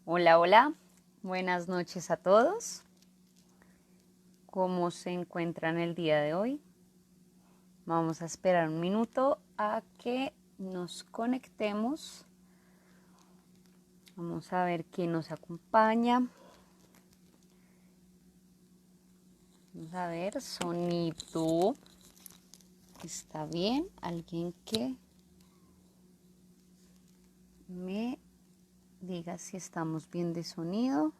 Hola, hola, buenas noches a todos. ¿Cómo se encuentran el día de hoy? Vamos a esperar un minuto a que nos conectemos. Vamos a ver quién nos acompaña. Vamos a ver, sonido. ¿Está bien? ¿Alguien que me diga si estamos bien de sonido?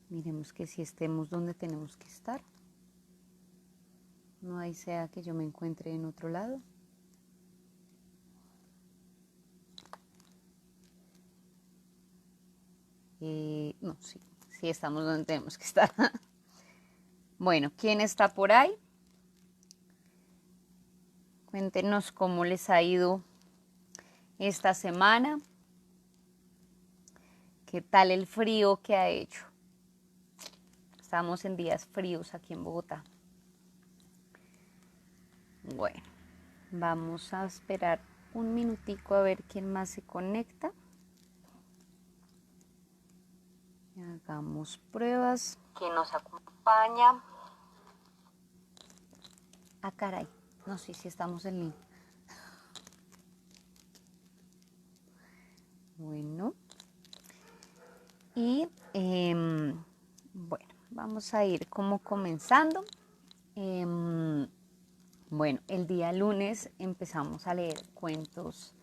Miremos que si estemos donde tenemos que estar. No hay sea que yo me encuentre en otro lado. No, sí estamos donde tenemos que estar. Bueno, ¿quién está por ahí? Cuéntenos cómo les ha ido esta semana. ¿Qué tal el frío que ha hecho? Estamos en días fríos aquí en Bogotá. Bueno, vamos a esperar un minutico a ver quién más se conecta. Hagamos pruebas. ¿Quién nos acompaña? Ah, caray. No sé si estamos en línea. Bueno. Y bueno, vamos a ir como comenzando. Bueno, el día lunes empezamos a leer cuentos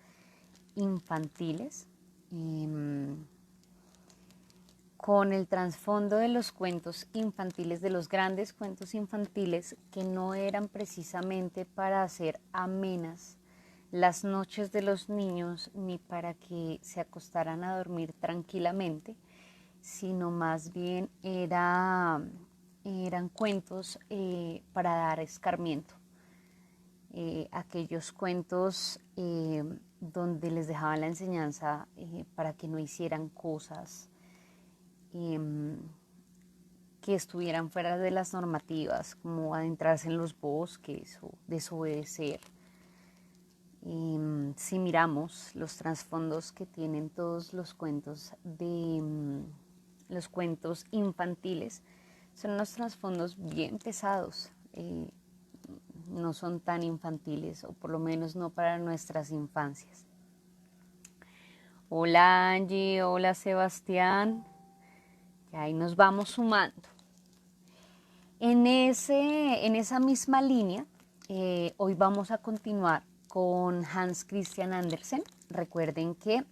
infantiles. Con el trasfondo de los cuentos infantiles, de los grandes cuentos infantiles que no eran precisamente para hacer amenas las noches de los niños ni para que se acostaran a dormir tranquilamente, sino más bien eran cuentos para dar escarmiento. Aquellos cuentos donde les dejaban la enseñanza para que no hicieran cosas que estuvieran fuera de las normativas, como adentrarse en los bosques o desobedecer. Si miramos los trasfondos que tienen todos los cuentos los cuentos infantiles, son unos trasfondos bien pesados. No son tan infantiles, o por lo menos no para nuestras infancias. Hola Angie, hola Sebastián. Y ahí nos vamos sumando. En esa misma línea, hoy vamos a continuar con Hans Christian Andersen. Recuerden que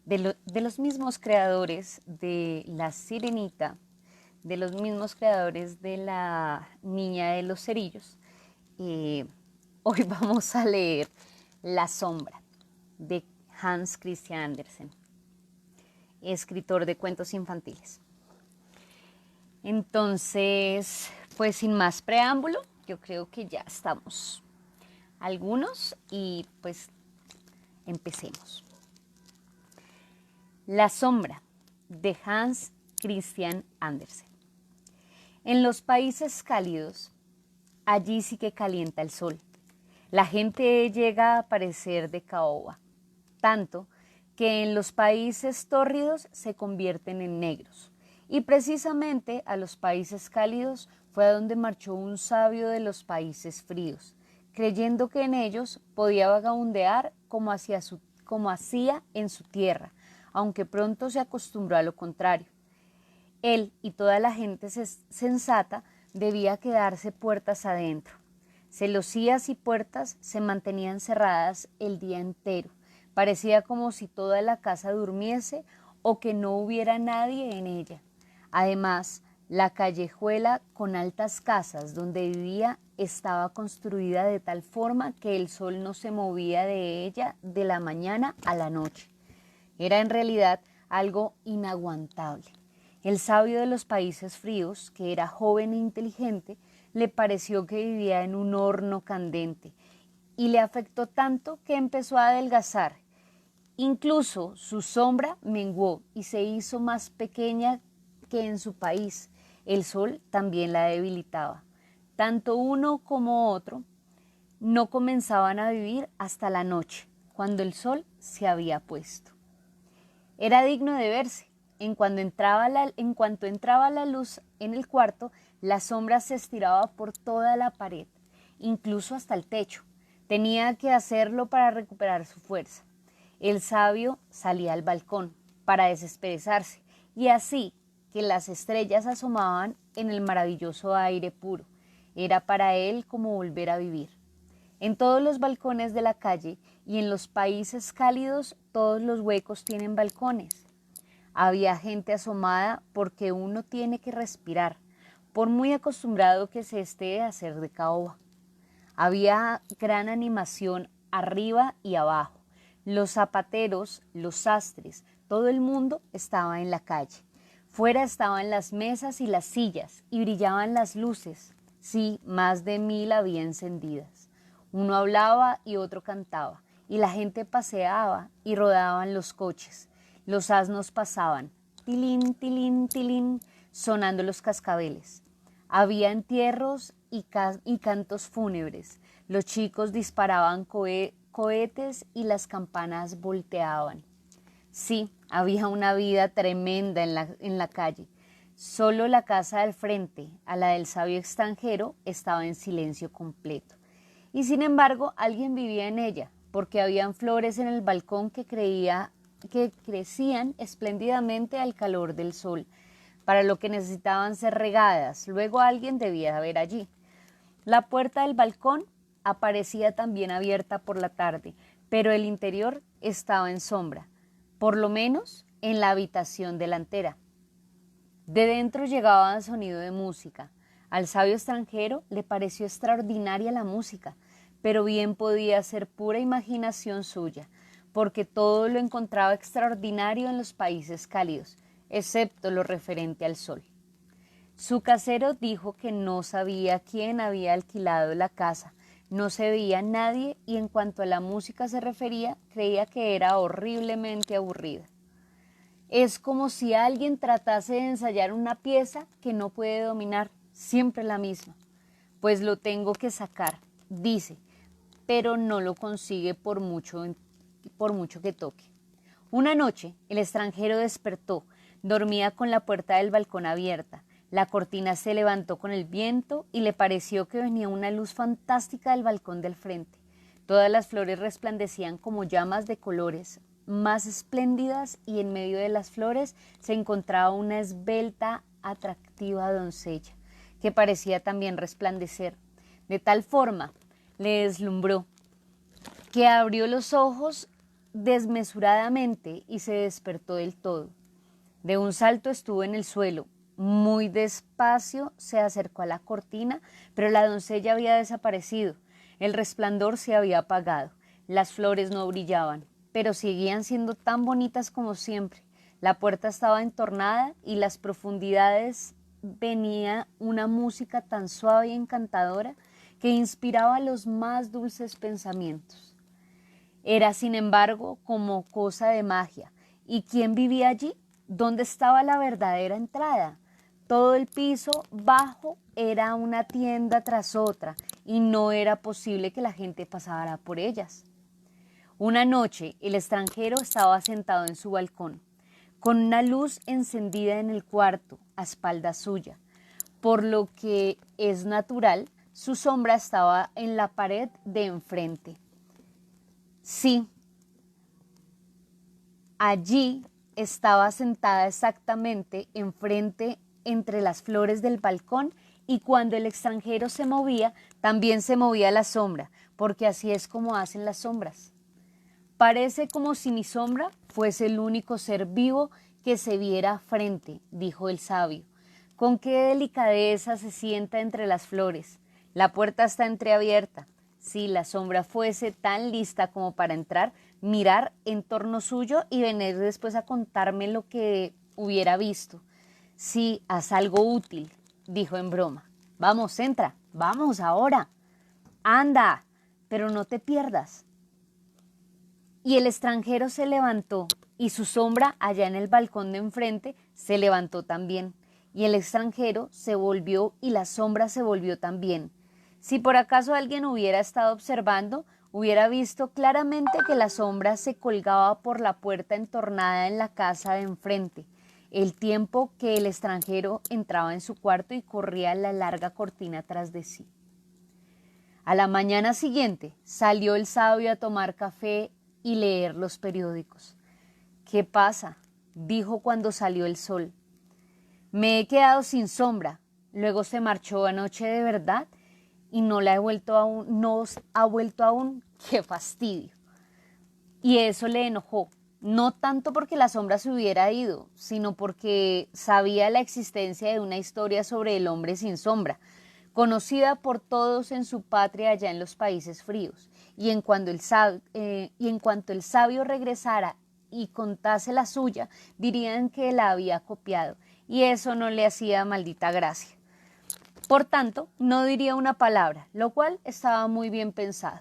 de los mismos creadores de La Sirenita, de los mismos creadores de La Niña de los Cerillos, hoy vamos a leer La Sombra de Hans Christian Andersen, escritor de cuentos infantiles. Entonces, pues sin más preámbulo, yo creo que ya estamos algunos y pues empecemos. La sombra de Hans Christian Andersen. En los países cálidos, allí sí que calienta el sol. La gente llega a parecer de caoba, tanto que en los países tórridos se convierten en negros. Y precisamente a los países cálidos fue a donde marchó un sabio de los países fríos, creyendo que en ellos podía vagabundear como hacía en su tierra, aunque pronto se acostumbró a lo contrario. Él y toda la gente sensata debía quedarse puertas adentro. Celosías y puertas se mantenían cerradas el día entero. Parecía como si toda la casa durmiese o que no hubiera nadie en ella. Además, la callejuela con altas casas donde vivía estaba construida de tal forma que el sol no se movía de ella de la mañana a la noche. Era en realidad algo inaguantable. El sabio de los países fríos, que era joven e inteligente, le pareció que vivía en un horno candente y le afectó tanto que empezó a adelgazar. Incluso su sombra menguó y se hizo más pequeña que en su país. El sol también la debilitaba. Tanto uno como otro no comenzaban a vivir hasta la noche, cuando el sol se había puesto. Era digno de verse. En cuanto entraba la luz en el cuarto, la sombra se estiraba por toda la pared, incluso hasta el techo. Tenía que hacerlo para recuperar su fuerza. El sabio salía al balcón para desestresarse, y así que las estrellas asomaban en el maravilloso aire puro. Era para él como volver a vivir. En todos los balcones de la calle y en los países cálidos, todos los huecos tienen balcones. Había gente asomada porque uno tiene que respirar, por muy acostumbrado que se esté a hacer de caoba. Había gran animación arriba y abajo. Los zapateros, los sastres, todo el mundo estaba en la calle. Fuera estaban las mesas y las sillas y brillaban las luces. Sí, más de 1000 había encendidas. Uno hablaba y otro cantaba, y la gente paseaba y rodaban los coches. Los asnos pasaban, tilín, tilín, tilín, sonando los cascabeles. Había entierros y cantos fúnebres. Los chicos disparaban cohetes y las campanas volteaban. Sí, había una vida tremenda en la calle. Solo la casa del frente, a la del sabio extranjero, estaba en silencio completo. Y sin embargo, alguien vivía en ella, porque habían flores en el balcón que crecían espléndidamente al calor del sol, para lo que necesitaban ser regadas. Luego alguien debía haber allí. La puerta del balcón aparecía también abierta por la tarde, pero el interior estaba en sombra, por lo menos en la habitación delantera. De dentro llegaba el sonido de música. Al sabio extranjero le pareció extraordinaria la música, pero bien podía ser pura imaginación suya, porque todo lo encontraba extraordinario en los países cálidos, excepto lo referente al sol. Su casero dijo que no sabía quién había alquilado la casa, no se veía nadie y en cuanto a la música se refería, creía que era horriblemente aburrida. Es como si alguien tratase de ensayar una pieza que no puede dominar, siempre la misma. Pues lo tengo que sacar, dice, pero no lo consigue por mucho que toque. Una noche, el extranjero despertó, dormía con la puerta del balcón abierta. La cortina se levantó con el viento y le pareció que venía una luz fantástica del balcón del frente. Todas las flores resplandecían como llamas de colores más espléndidas y en medio de las flores se encontraba una esbelta, atractiva doncella, que parecía también resplandecer. De tal forma le deslumbró que abrió los ojos desmesuradamente y se despertó del todo. De un salto estuvo en el suelo. Muy despacio se acercó a la cortina, pero la doncella había desaparecido. El resplandor se había apagado. Las flores no brillaban, pero seguían siendo tan bonitas como siempre. La puerta estaba entornada y las profundidades venía una música tan suave y encantadora que inspiraba los más dulces pensamientos. Era, sin embargo, como cosa de magia. ¿Y quién vivía allí? ¿Dónde estaba la verdadera entrada? Todo el piso bajo era una tienda tras otra y no era posible que la gente pasara por ellas. Una noche el extranjero estaba sentado en su balcón, con una luz encendida en el cuarto, a espaldas suya. Por lo que es natural, su sombra estaba en la pared de enfrente. Sí, allí estaba sentada exactamente enfrente entre las flores del balcón y cuando el extranjero se movía, también se movía la sombra, porque así es como hacen las sombras. Parece como si mi sombra fuese el único ser vivo que se viera frente, dijo el sabio. Con qué delicadeza se sienta entre las flores. La puerta está entreabierta. Si la sombra fuese tan lista como para entrar, mirar en torno suyo y venir después a contarme lo que hubiera visto. Sí, haz algo útil, dijo en broma. Vamos, entra, vamos ahora. Anda, pero no te pierdas. Y el extranjero se levantó, y su sombra allá en el balcón de enfrente se levantó también. Y el extranjero se volvió y la sombra se volvió también. Si por acaso alguien hubiera estado observando, hubiera visto claramente que la sombra se colgaba por la puerta entornada en la casa de enfrente, el tiempo que el extranjero entraba en su cuarto y corría la larga cortina tras de sí. A la mañana siguiente salió el sabio a tomar café y leer los periódicos. «¿Qué pasa?», dijo cuando salió el sol. «Me he quedado sin sombra. Luego se marchó anoche de verdad y no la he vuelto aún, no ha vuelto aún. ¡Qué fastidio!». Y eso le enojó, no tanto porque la sombra se hubiera ido, sino porque sabía la existencia de una historia sobre el hombre sin sombra, conocida por todos en su patria allá en los países fríos. Y en cuanto el sabio regresara y contase la suya, dirían que la había copiado, y eso no le hacía maldita gracia. Por tanto, no diría una palabra, lo cual estaba muy bien pensado.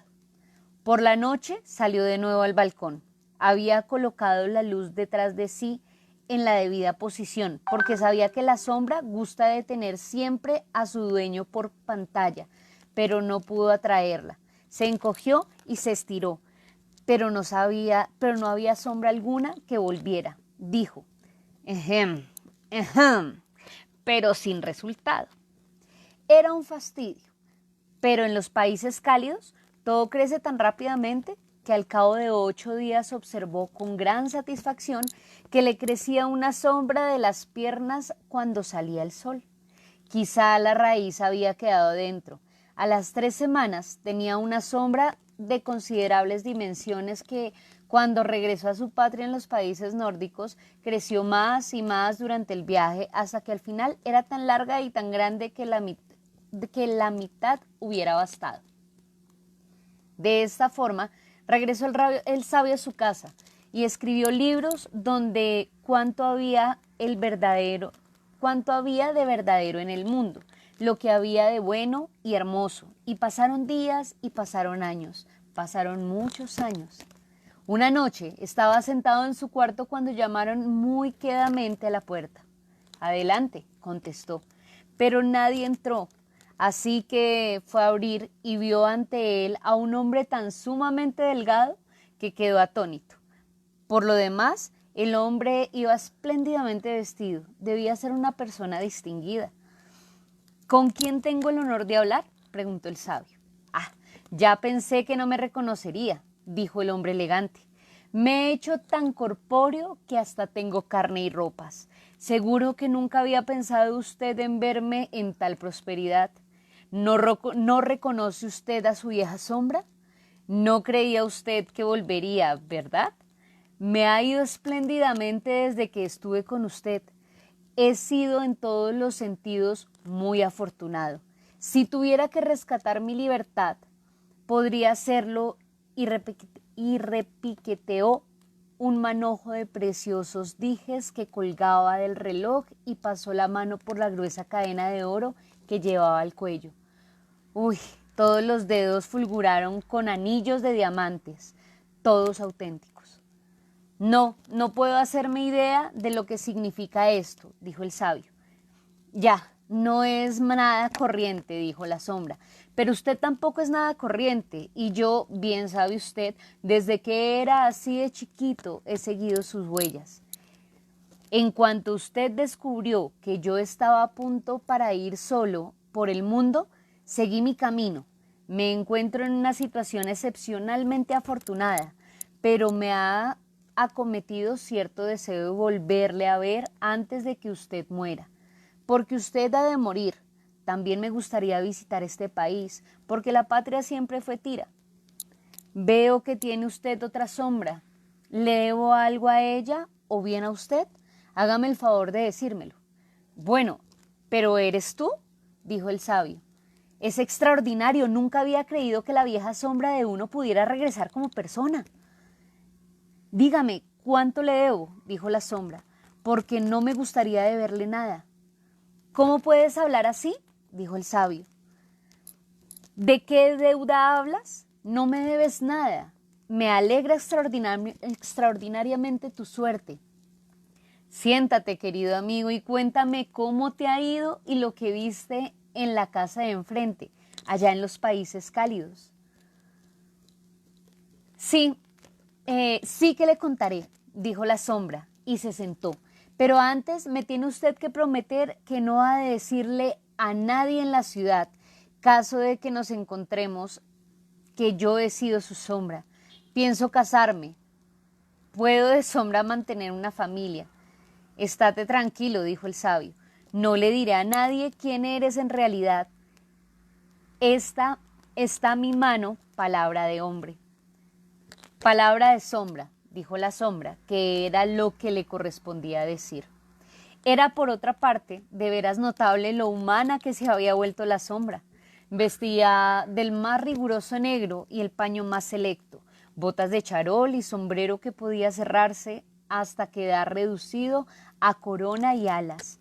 Por la noche salió de nuevo al balcón. Había colocado la luz detrás de sí en la debida posición, porque sabía que la sombra gusta de tener siempre a su dueño por pantalla, pero no pudo atraerla. Se encogió y se estiró, pero no había sombra alguna que volviera. Dijo, ejem, ejem, pero sin resultado. Era un fastidio, pero en los países cálidos todo crece tan rápidamente que al cabo de 8 días observó con gran satisfacción que le crecía una sombra de las piernas cuando salía el sol. Quizá la raíz había quedado dentro. A las 3 semanas tenía una sombra de considerables dimensiones que, cuando regresó a su patria en los países nórdicos, creció más y más durante el viaje hasta que al final era tan larga y tan grande que la mitad hubiera bastado. De esta forma, regresó el sabio a su casa y escribió libros donde cuánto había de verdadero en el mundo, lo que había de bueno y hermoso. Y pasaron días y pasaron años, pasaron muchos años. Una noche estaba sentado en su cuarto cuando llamaron muy quedamente a la puerta. «Adelante», contestó, pero nadie entró. Así que fue a abrir y vio ante él a un hombre tan sumamente delgado que quedó atónito. Por lo demás, el hombre iba espléndidamente vestido. Debía ser una persona distinguida. «¿Con quién tengo el honor de hablar?», preguntó el sabio. «Ah, ya pensé que no me reconocería», dijo el hombre elegante. «Me he hecho tan corpóreo que hasta tengo carne y ropas. Seguro que nunca había pensado usted en verme en tal prosperidad. ¿No reconoce usted a su vieja sombra? No creía usted que volvería, ¿verdad? Me ha ido espléndidamente desde que estuve con usted. He sido en todos los sentidos muy afortunado. Si tuviera que rescatar mi libertad, podría hacerlo», y repiqueteó un manojo de preciosos dijes que colgaba del reloj y pasó la mano por la gruesa cadena de oro que llevaba al cuello. Uy, todos los dedos fulguraron con anillos de diamantes, todos auténticos. «No puedo hacerme idea de lo que significa esto», dijo el sabio. «Ya, no es nada corriente», dijo la sombra, «pero usted tampoco es nada corriente, y yo, bien sabe usted, desde que era así de chiquito he seguido sus huellas. En cuanto usted descubrió que yo estaba a punto para ir solo por el mundo, seguí mi camino. Me encuentro en una situación excepcionalmente afortunada, pero me ha acometido cierto deseo de volverle a ver antes de que usted muera. Porque usted ha de morir. También me gustaría visitar este país, porque la patria siempre fue Tira. Veo que tiene usted otra sombra. ¿Le debo algo a ella o bien a usted? Hágame el favor de decírmelo». «Bueno, pero ¿eres tú?», dijo el sabio. «Es extraordinario, nunca había creído que la vieja sombra de uno pudiera regresar como persona». «Dígame, ¿cuánto le debo?», dijo la sombra, «porque no me gustaría deberle nada». «¿Cómo puedes hablar así?», dijo el sabio. «¿De qué deuda hablas? No me debes nada. Me alegra extraordinariamente tu suerte. Siéntate, querido amigo, y cuéntame cómo te ha ido y lo que viste en la casa de enfrente, allá en los países cálidos». Sí que le contaré, dijo la sombra, y se sentó. Pero antes me tiene usted que prometer que no ha de decirle a nadie en la ciudad, caso de que nos encontremos, que yo he sido su sombra. Pienso casarme. Puedo de sombra mantener una familia. Estate tranquilo, dijo el sabio. No le diré a nadie quién eres en realidad. Esta está mi mano, palabra de hombre. Palabra de sombra, dijo la sombra, que era lo que le correspondía decir. Era, por otra parte, de veras notable lo humana que se había vuelto la sombra. Vestía del más riguroso negro y el paño más selecto, botas de charol y sombrero que podía cerrarse hasta quedar reducido a corona y alas.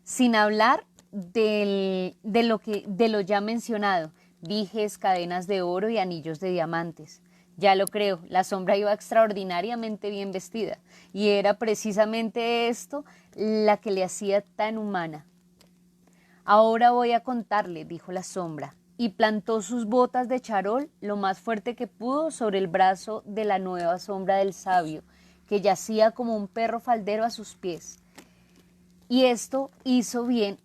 Sin hablar de lo ya mencionado, dijes, cadenas de oro y anillos de diamantes. Ya lo creo, la sombra iba extraordinariamente bien vestida, y era precisamente esto la que le hacía tan humana. Ahora voy a contarle, dijo la sombra, y plantó sus botas de charol lo más fuerte que pudo sobre el brazo de la nueva sombra del sabio, que yacía como un perro faldero a sus pies. Y esto hizo bien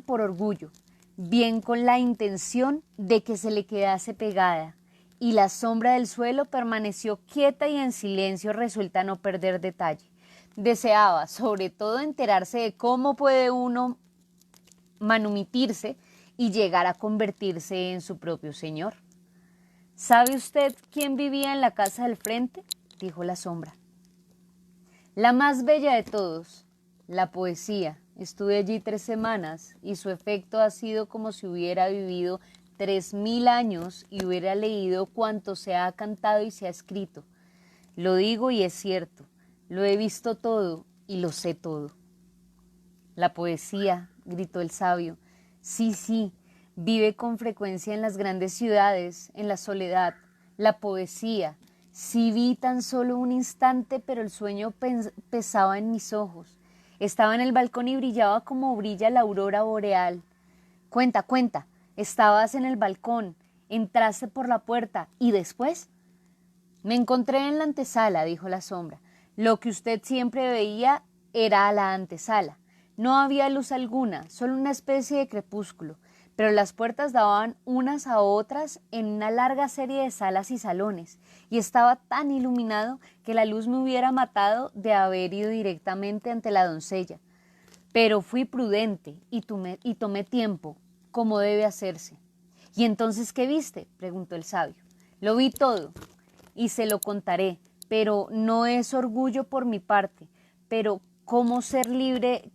por orgullo, bien con la intención de que se le quedase pegada, y la sombra del suelo permaneció quieta y en silencio, resuelta a no perder detalle. Deseaba, sobre todo, enterarse de cómo puede uno manumitirse y llegar a convertirse en su propio señor. ¿Sabe usted quién vivía en la casa del frente?, dijo la sombra. La más bella de todos, la poesía. Estuve allí 3 semanas y su efecto ha sido como si hubiera vivido 3000 años y hubiera leído cuanto se ha cantado y se ha escrito. Lo digo y es cierto, lo he visto todo y lo sé todo. La poesía, gritó el sabio. Sí, vive con frecuencia en las grandes ciudades, en la soledad. La poesía. Sí vi tan solo un instante, pero el sueño pesaba en mis ojos. Estaba en el balcón y brillaba como brilla la aurora boreal. Cuenta. Estabas en el balcón, entraste por la puerta y después. Me encontré en la antesala, dijo la sombra. Lo que usted siempre veía era la antesala. No había luz alguna, solo una especie de crepúsculo, pero las puertas daban unas a otras en una larga serie de salas y salones, y estaba tan iluminado que la luz me hubiera matado de haber ido directamente ante la doncella. Pero fui prudente y tomé tiempo, como debe hacerse. ¿Y entonces qué viste?, preguntó el sabio. Lo vi todo, y se lo contaré, pero no es orgullo por mi parte, pero cómo ser libre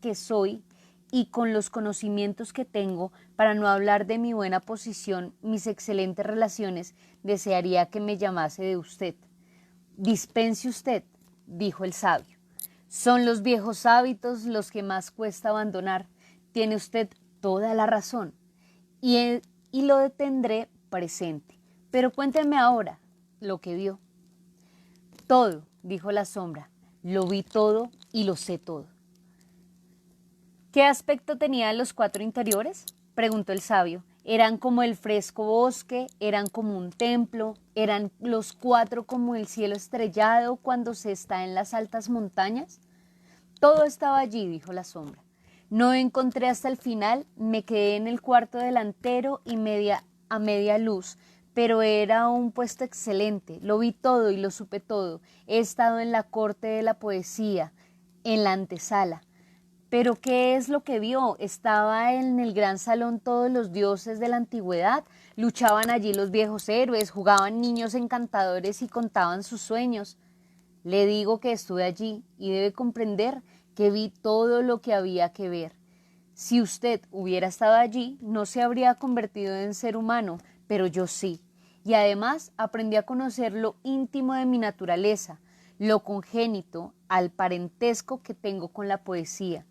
que soy y con los conocimientos que tengo, para no hablar de mi buena posición, mis excelentes relaciones, desearía que me llamase de usted. Dispense usted, dijo el sabio. Son los viejos hábitos los que más cuesta abandonar. Tiene usted toda la razón y lo tendré presente. Pero cuénteme ahora lo que vio. Todo, dijo la sombra. Lo vi todo y lo sé todo. ¿Qué aspecto tenían los 4 interiores?, preguntó el sabio. ¿Eran como el fresco bosque? ¿Eran como un templo? ¿Eran los 4 como el cielo estrellado cuando se está en las altas montañas? Todo estaba allí, dijo la sombra. No encontré hasta el final, me quedé en el cuarto delantero y a media luz, pero era un puesto excelente. Lo vi todo y lo supe todo. He estado en la corte de la poesía, en la antesala. ¿Pero qué es lo que vio? ¿Estaba en el gran salón todos los dioses de la antigüedad? ¿Luchaban allí los viejos héroes? ¿Jugaban niños encantadores y contaban sus sueños? Le digo que estuve allí y debe comprender que vi todo lo que había que ver. Si usted hubiera estado allí, no se habría convertido en ser humano, pero yo sí. Y además aprendí a conocer lo íntimo de mi naturaleza, lo congénito al parentesco que tengo con la poesía.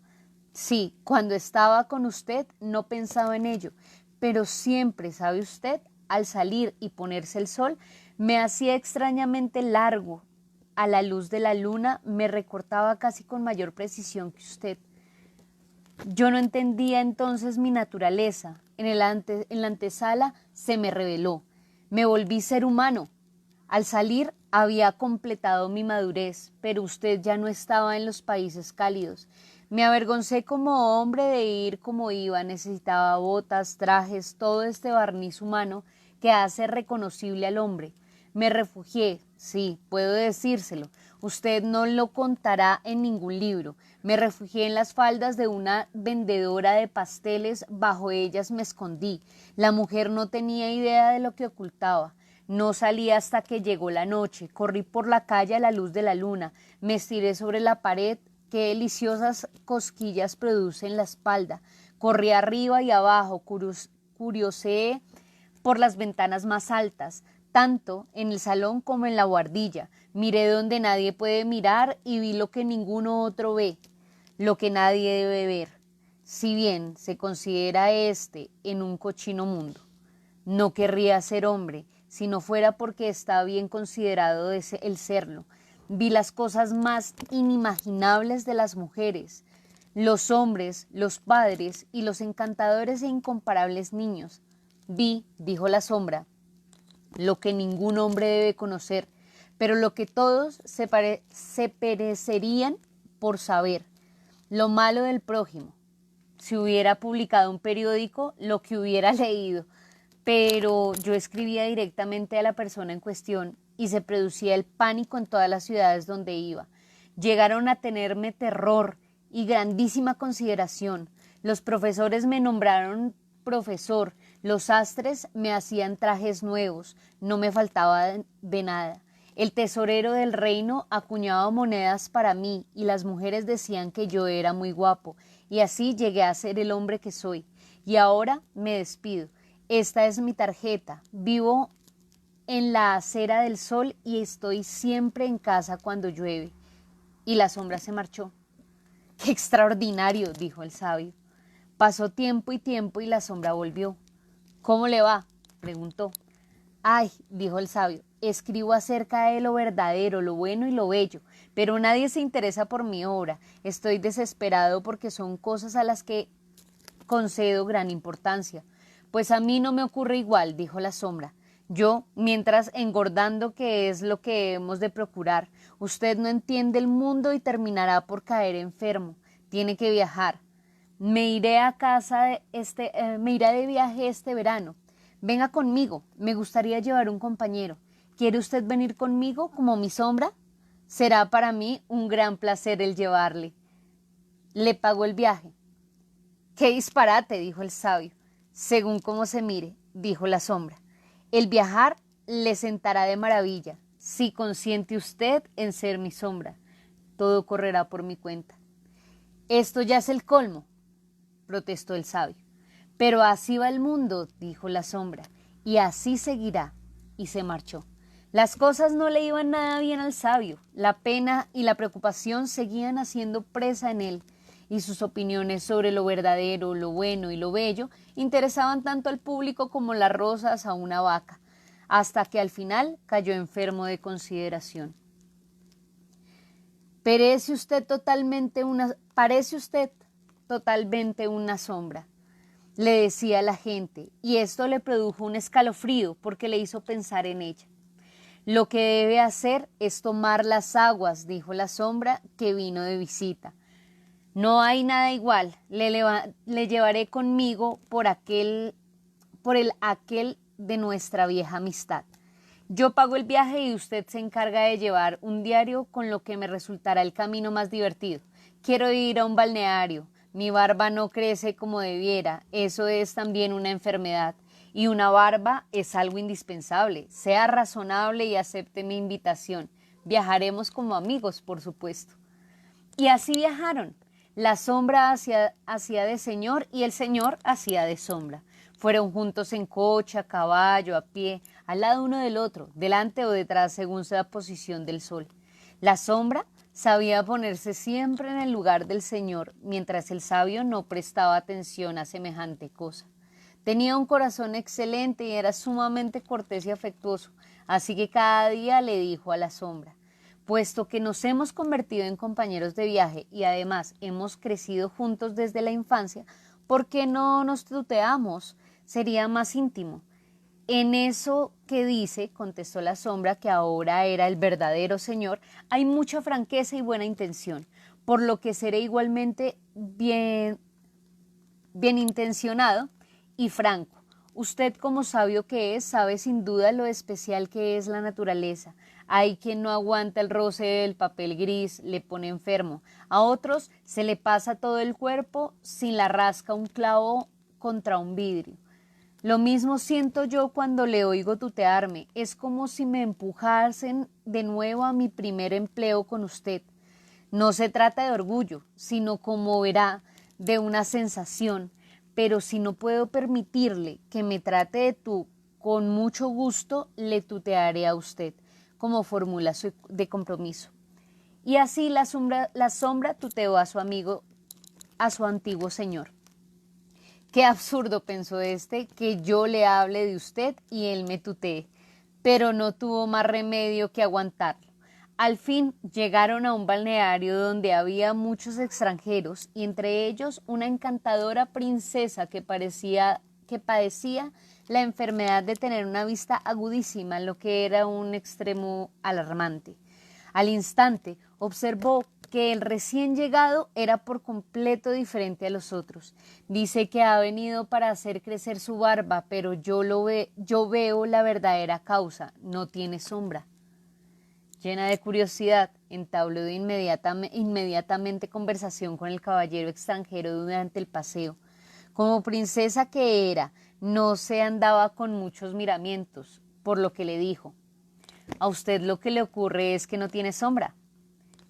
Sí, cuando estaba con usted no pensaba en ello, pero siempre, ¿sabe usted?, al salir y ponerse el sol, me hacía extrañamente largo. A la luz de la luna me recortaba casi con mayor precisión que usted. Yo no entendía entonces mi naturaleza. En la antesala se me reveló. Me volví ser humano. Al salir había completado mi madurez, pero usted ya no estaba en los países cálidos. Me avergoncé como hombre de ir como iba, necesitaba botas, trajes, todo este barniz humano que hace reconocible al hombre. Me refugié, sí, puedo decírselo. Usted no lo contará en ningún libro. Me refugié en las faldas de una vendedora de pasteles, bajo ellas me escondí. La mujer no tenía idea de lo que ocultaba. No salí hasta que llegó la noche. Corrí por la calle a la luz de la luna. Me estiré sobre la pared. Qué deliciosas cosquillas produce en la espalda. Corrí arriba y abajo, curioseé por las ventanas más altas, tanto en el salón como en la buhardilla. Miré donde nadie puede mirar y vi lo que ninguno otro ve, lo que nadie debe ver, si bien se considera en un cochino mundo. No querría ser hombre, si no fuera porque está bien considerado el serlo. Vi las cosas más inimaginables de las mujeres, los hombres, los padres y los encantadores e incomparables niños. Vi, dijo la sombra, lo que ningún hombre debe conocer, pero lo que todos se perecerían por saber, lo malo del prójimo. Si hubiera publicado un periódico, lo que hubiera leído, pero yo escribía directamente a la persona en cuestión y se producía el pánico en todas las ciudades donde iba. Llegaron a tenerme terror y grandísima consideración. Los profesores me nombraron profesor, los sastres me hacían trajes nuevos, no me faltaba de nada. El tesorero del reino acuñaba monedas para mí y las mujeres decían que yo era muy guapo, y así llegué a ser el hombre que soy. Y ahora me despido. Esta es mi tarjeta. Vivo en la acera del sol y estoy siempre en casa cuando llueve. Y la sombra se marchó. ¡Qué extraordinario!, dijo el sabio. Pasó tiempo y la sombra volvió. ¿Cómo le va?, preguntó. Ay, dijo el sabio, escribo acerca de lo verdadero, lo bueno y lo bello, pero nadie se interesa por mi obra. Estoy desesperado porque son cosas a las que concedo gran importancia. Pues a mí no me ocurre igual, dijo la sombra. Yo, mientras engordando, que es lo que hemos de procurar. Usted no entiende el mundo y terminará por caer enfermo. Tiene que viajar. Me iré de viaje este verano. Venga conmigo. Me gustaría llevar un compañero. ¿Quiere usted venir conmigo como mi sombra? Será para mí un gran placer el llevarle. Le pagó el viaje. ¡Qué disparate!, dijo el sabio. Según cómo se mire, dijo la sombra. El viajar le sentará de maravilla, si consiente usted en ser mi sombra. Todo correrá por mi cuenta. Esto ya es el colmo, protestó el sabio. Pero así va el mundo, dijo la sombra, y así seguirá. Y se marchó. Las cosas no le iban nada bien al sabio. La pena y la preocupación seguían haciendo presa en él, y sus opiniones sobre lo verdadero, lo bueno y lo bello interesaban tanto al público como las rosas a una vaca, hasta que al final cayó enfermo de consideración. Parece usted totalmente una sombra, le decía la gente, y esto le produjo un escalofrío porque le hizo pensar en ella. Lo que debe hacer es tomar las aguas, dijo la sombra que vino de visita. No hay nada igual, le llevaré conmigo por aquel de nuestra vieja amistad. Yo pago el viaje y usted se encarga de llevar un diario con lo que me resultará el camino más divertido. Quiero ir a un balneario, mi barba no crece como debiera, eso es también una enfermedad, y una barba es algo indispensable. Sea razonable y acepte mi invitación. Viajaremos como amigos, por supuesto. Y así viajaron. La sombra hacía de señor y el señor hacía de sombra. Fueron juntos en coche, a caballo, a pie, al lado uno del otro, delante o detrás según la posición del sol. La sombra sabía ponerse siempre en el lugar del señor, mientras el sabio no prestaba atención a semejante cosa. Tenía un corazón excelente y era sumamente cortés y afectuoso, así que cada día le dijo a la sombra: puesto que nos hemos convertido en compañeros de viaje y además hemos crecido juntos desde la infancia, ¿por qué no nos tuteamos? Sería más íntimo. En eso que dice, contestó la sombra, que ahora era el verdadero señor, hay mucha franqueza y buena intención, por lo que seré igualmente bien intencionado y franco. Usted, como sabio que es, sabe sin duda lo especial que es la naturaleza. Hay quien no aguanta el roce del papel gris, le pone enfermo. A otros se le pasa todo el cuerpo sin la rasca un clavo contra un vidrio. Lo mismo siento yo cuando le oigo tutearme. Es como si me empujasen de nuevo a mi primer empleo con usted. No se trata de orgullo, sino, como verá, de una sensación. Pero si no puedo permitirle que me trate de tú, con mucho gusto le tutearé a usted, como fórmula de compromiso. Y así la sombra tuteó a su amigo, a su antiguo señor. Qué absurdo, pensó este, que yo le hable de usted y él me tutee. Pero no tuvo más remedio que aguantarlo. Al fin llegaron a un balneario donde había muchos extranjeros y entre ellos una encantadora princesa que padecía la enfermedad de tener una vista agudísima, lo que era un extremo alarmante. Al instante observó que el recién llegado era por completo diferente a los otros. Dice que ha venido para hacer crecer su barba, pero yo veo la verdadera causa, no tiene sombra. Llena de curiosidad, entabló inmediatamente conversación con el caballero extranjero durante el paseo. Como princesa que era, no se andaba con muchos miramientos, por lo que le dijo: a usted lo que le ocurre es que no tiene sombra.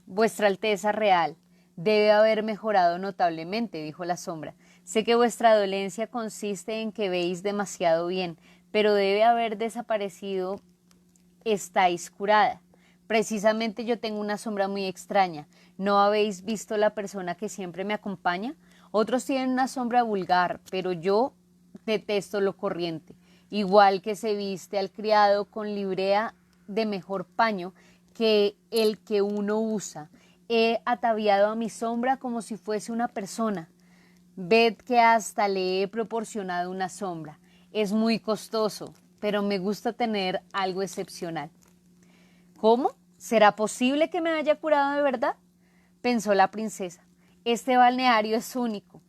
Vuestra Alteza Real debe haber mejorado notablemente, dijo la sombra. Sé que vuestra dolencia consiste en que veis demasiado bien, pero debe haber desaparecido. Estáis curada. Precisamente yo tengo una sombra muy extraña. ¿No habéis visto la persona que siempre me acompaña? Otros tienen una sombra vulgar, pero yo detesto lo corriente. Igual que se viste al criado con librea de mejor paño que el que uno usa. He ataviado a mi sombra como si fuese una persona. Ved que hasta le he proporcionado una sombra. Es muy costoso, pero me gusta tener algo excepcional. ¿Cómo? ¿Será posible que me haya curado de verdad?, pensó la princesa. Este balneario es único.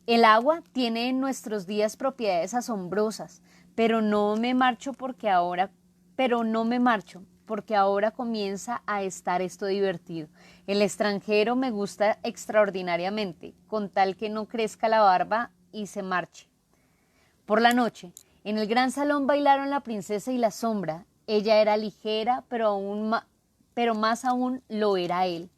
El agua tiene en nuestros días propiedades asombrosas, pero no me marcho porque ahora comienza a estar esto divertido. El extranjero me gusta extraordinariamente, con tal que no crezca la barba y se marche. Por la noche, en el gran salón bailaron la princesa y la sombra. Ella era ligera, pero más aún lo era él.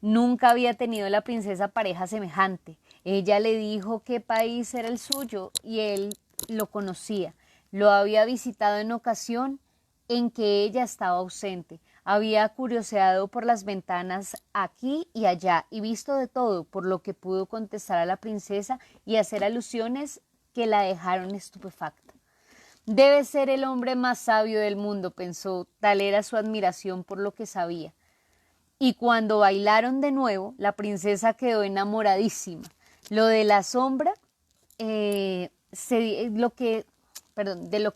Nunca había tenido la princesa pareja semejante. Ella le dijo qué país era el suyo y él lo conocía. Lo había visitado en ocasión en que ella estaba ausente. Había curioseado por las ventanas aquí y allá y visto de todo, por lo que pudo contestar a la princesa y hacer alusiones que la dejaron estupefacta. Debe ser el hombre más sabio del mundo, pensó, tal era su admiración por lo que sabía. Y cuando bailaron de nuevo, la princesa quedó enamoradísima. Lo de la sombra, de lo que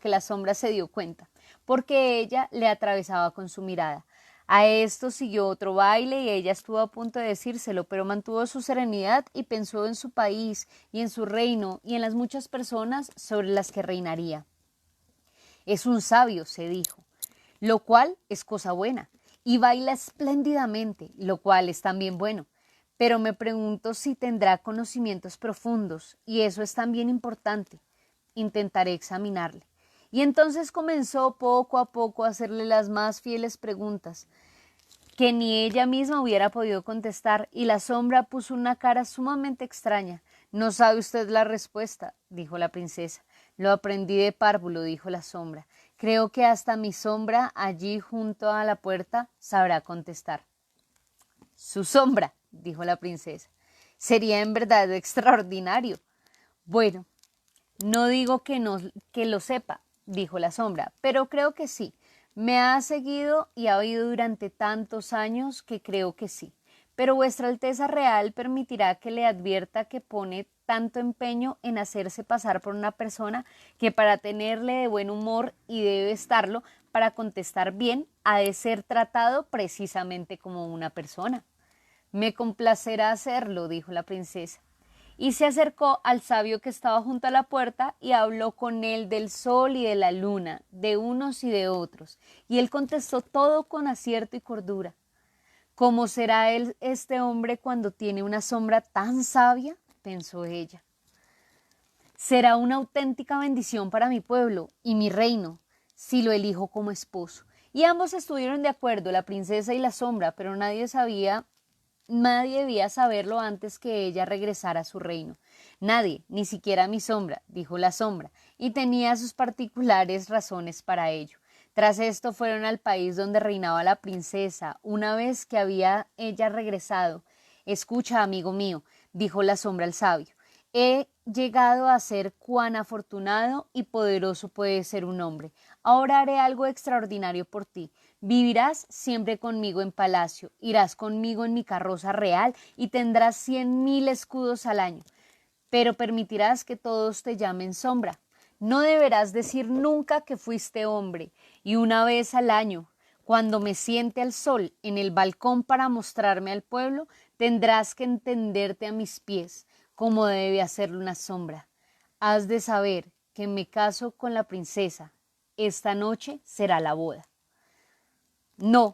la sombra se dio cuenta, porque ella le atravesaba con su mirada. A esto siguió otro baile y ella estuvo a punto de decírselo, pero mantuvo su serenidad y pensó en su país y en su reino y en las muchas personas sobre las que reinaría. Es un sabio, se dijo, lo cual es cosa buena, y baila espléndidamente, lo cual es también bueno. Pero me pregunto si tendrá conocimientos profundos, y eso es también importante. Intentaré examinarle. Y entonces comenzó poco a poco a hacerle las más fieles preguntas, que ni ella misma hubiera podido contestar, y la sombra puso una cara sumamente extraña. No sabe usted la respuesta, dijo la princesa. Lo aprendí de párvulo, dijo la sombra. Creo que hasta mi sombra, allí junto a la puerta, sabrá contestar. Su sombra, dijo la princesa. Sería en verdad extraordinario. Bueno, no digo que lo sepa, dijo la sombra, pero creo que sí. Me ha seguido y ha oído durante tantos años que creo que sí. Pero vuestra Alteza Real permitirá que le advierta que pone tanto empeño en hacerse pasar por una persona que para tenerle de buen humor y debe estarlo para contestar bien ha de ser tratado precisamente como una persona? Me complacerá hacerlo, dijo la princesa. Y se acercó al sabio que estaba junto a la puerta y habló con él del sol y de la luna, de unos y de otros. Y él contestó todo con acierto y cordura. ¿Cómo será él este hombre cuando tiene una sombra tan sabia?, pensó ella. Será una auténtica bendición para mi pueblo y mi reino, si lo elijo como esposo. Y ambos estuvieron de acuerdo, la princesa y la sombra, pero nadie debía saberlo antes que ella regresara a su reino. Nadie, ni siquiera mi sombra, dijo la sombra, y tenía sus particulares razones para ello. Tras esto fueron al país donde reinaba la princesa, una vez que había ella regresado. Escucha, amigo mío, dijo la sombra al sabio. He llegado a ser cuán afortunado y poderoso puede ser un hombre. Ahora haré algo extraordinario por ti. Vivirás siempre conmigo en palacio, irás conmigo en mi carroza real y tendrás 100.000 escudos al año. Pero permitirás que todos te llamen sombra. No deberás decir nunca que fuiste hombre, y una vez al año, cuando me siente al sol en el balcón para mostrarme al pueblo, tendrás que tenderte a mis pies, como debe hacerlo una sombra. Has de saber que me caso con la princesa. Esta noche será la boda. No,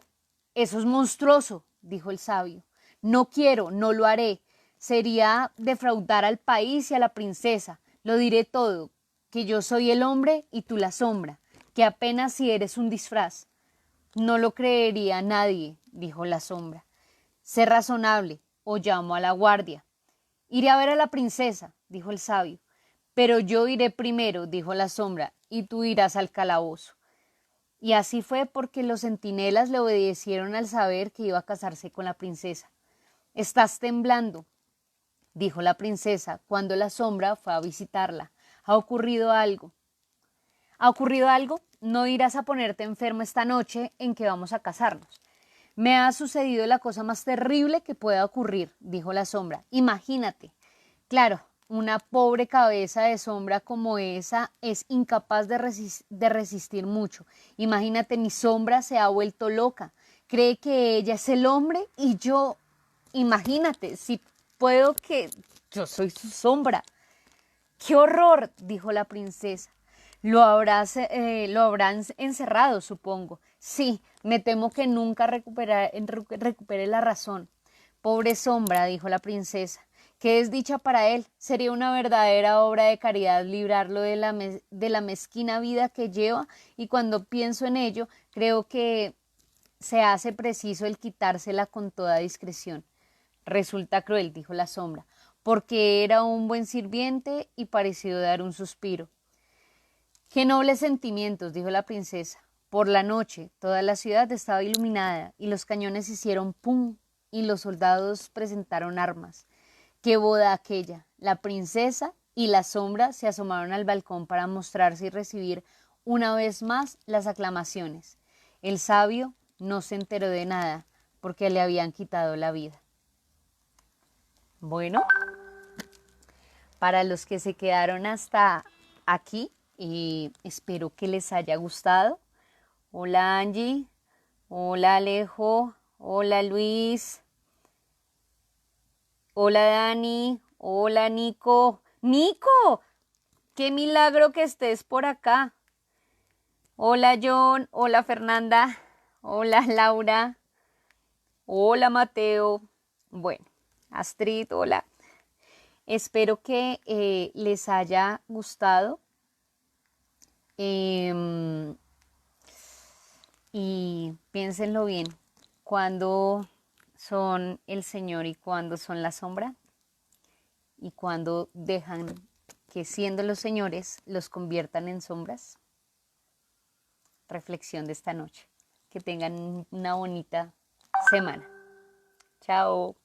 eso es monstruoso, dijo el sabio. No quiero, no lo haré. Sería defraudar al país y a la princesa. Lo diré todo, que yo soy el hombre y tú la sombra, que apenas si eres un disfraz. No lo creería nadie, dijo la sombra. Sé razonable, o llamo a la guardia. Iré a ver a la princesa, dijo el sabio. Pero yo iré primero, dijo la sombra, y tú irás al calabozo. Y así fue porque los centinelas le obedecieron al saber que iba a casarse con la princesa. Estás temblando, dijo la princesa cuando la sombra fue a visitarla. ¿Ha ocurrido algo? ¿Ha ocurrido algo? No irás a ponerte enfermo esta noche en que vamos a casarnos. Me ha sucedido la cosa más terrible que pueda ocurrir, dijo la sombra. Imagínate. Claro, una pobre cabeza de sombra como esa es incapaz de resistir mucho. Imagínate, mi sombra se ha vuelto loca. Cree que ella es el hombre y yo, imagínate, si puedo que yo soy su sombra. ¡Qué horror!, dijo la princesa. Lo habrán encerrado, supongo. Sí, me temo que nunca recupere la razón. Pobre sombra, dijo la princesa. Qué desdicha para él. Sería una verdadera obra de caridad librarlo de la mezquina vida que lleva, y cuando pienso en ello, creo que se hace preciso el quitársela con toda discreción. Resulta cruel, dijo la sombra, porque era un buen sirviente, y pareció dar un suspiro. Qué nobles sentimientos, dijo la princesa. Por la noche toda la ciudad estaba iluminada y los cañones hicieron pum y los soldados presentaron armas. Qué boda aquella. La princesa y la sombra se asomaron al balcón para mostrarse y recibir una vez más las aclamaciones. El sabio no se enteró de nada porque le habían quitado la vida. Bueno, para los que se quedaron hasta aquí, y espero que les haya gustado. Hola Angie, hola Alejo, hola Luis, hola Dani, hola Nico. ¡Nico! ¡Qué milagro que estés por acá! Hola John, hola Fernanda, hola Laura, hola Mateo. Bueno, Astrid, hola. Espero que les haya gustado. Y piénsenlo bien, cuándo son el Señor y cuándo son la sombra, y cuándo dejan que siendo los señores los conviertan en sombras. Reflexión de esta noche. Que tengan una bonita semana. Chao.